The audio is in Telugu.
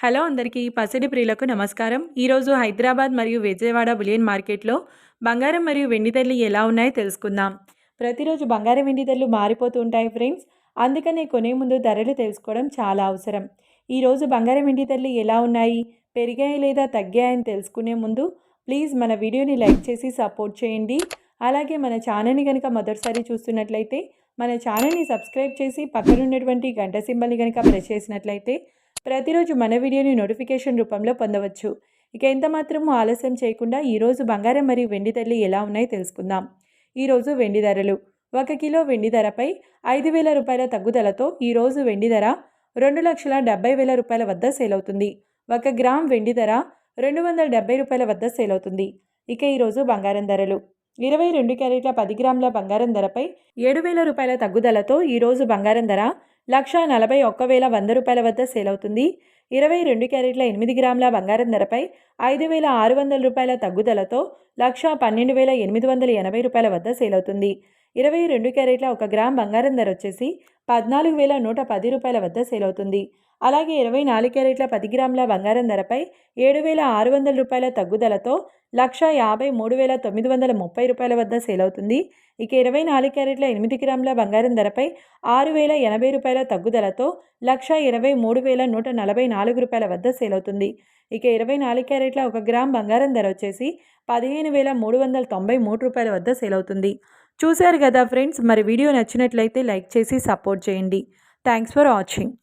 హలో అందరికీ పసిడి ప్రియులకు నమస్కారం. ఈరోజు హైదరాబాద్ మరియు విజయవాడ బులియన్ మార్కెట్లో బంగారం మరియు వెండి ధరలు ఎలా ఉన్నాయో తెలుసుకుందాం. ప్రతిరోజు బంగారం వెండి ధరలు మారిపోతూ ఉంటాయి ఫ్రెండ్స్. అందుకనే కొనే ముందు ధరలు తెలుసుకోవడం చాలా అవసరం. ఈరోజు బంగారం వెండి ధరలు ఎలా ఉన్నాయి, పెరిగాయి లేదా తగ్గాయని తెలుసుకునే ముందు ప్లీజ్ మన వీడియోని లైక్ చేసి సపోర్ట్ చేయండి. అలాగే మన ఛానల్ని కనుక మొదటిసారి చూస్తున్నట్లయితే మన ఛానల్ని సబ్స్క్రైబ్ చేసి పక్కనున్నటువంటి గంట సింబల్ని కనుక ప్రెస్ చేసినట్లయితే ప్రతిరోజు మన వీడియోని నోటిఫికేషన్ రూపంలో పొందవచ్చు. ఇక ఎంత మాత్రమూ ఆలస్యం చేయకుండా ఈరోజు బంగారం మరియు వెండి ధరలు ఎలా ఉన్నాయో తెలుసుకుందాం. ఈరోజు వెండి ధరలు 1 కిలో వెండి ధరపై 5,000 రూపాయల తగ్గుదలతో ఈరోజు వెండి ధర 2,70,000 రూపాయల వద్ద సేల్ అవుతుంది. 1 గ్రామ్ వెండి ధర 270 రూపాయల వద్ద సేల్ అవుతుంది. ఇక ఈరోజు బంగారం ధరలు 22 క్యారెట్ల 10 గ్రాముల బంగారం ధరపై 7,000 రూపాయల తగ్గుదలతో ఈరోజు బంగారం ధర 1,41,100 రూపాయల వద్ద సేల్ అవుతుంది. 22 క్యారెట్ల 8 గ్రాముల బంగారం ధరపై 5,600 రూపాయల తగ్గుదలతో 1,12,880 రూపాయల వద్ద సేల్ అవుతుంది. 22 క్యారెట్ల 1 గ్రామ్ బంగారం ధర వచ్చేసి 14,110 రూపాయల వద్ద సేల్ అవుతుంది. అలాగే 24 క్యారెట్ల 10 గ్రాముల బంగారం ధరపై 7,600 రూపాయల తగ్గుదలతో 1,53,930 రూపాయల వద్ద సేల్ అవుతుంది. ఇక 24 క్యారెట్ల 8 గ్రాముల బంగారం ధరపై 6,080 రూపాయల తగ్గుదలతో 1,23,144 రూపాయల వద్ద సేల్ అవుతుంది. ఇక 24 క్యారెట్ల 1 గ్రామ్ బంగారం ధర వచ్చేసి 15,393 రూపాయల వద్ద సేల్ అవుతుంది. చూశారు కదా ఫ్రెండ్స్, మరి వీడియో నచ్చినట్లయితే లైక్ చేసి సపోర్ట్ చేయండి. Thanks for watching.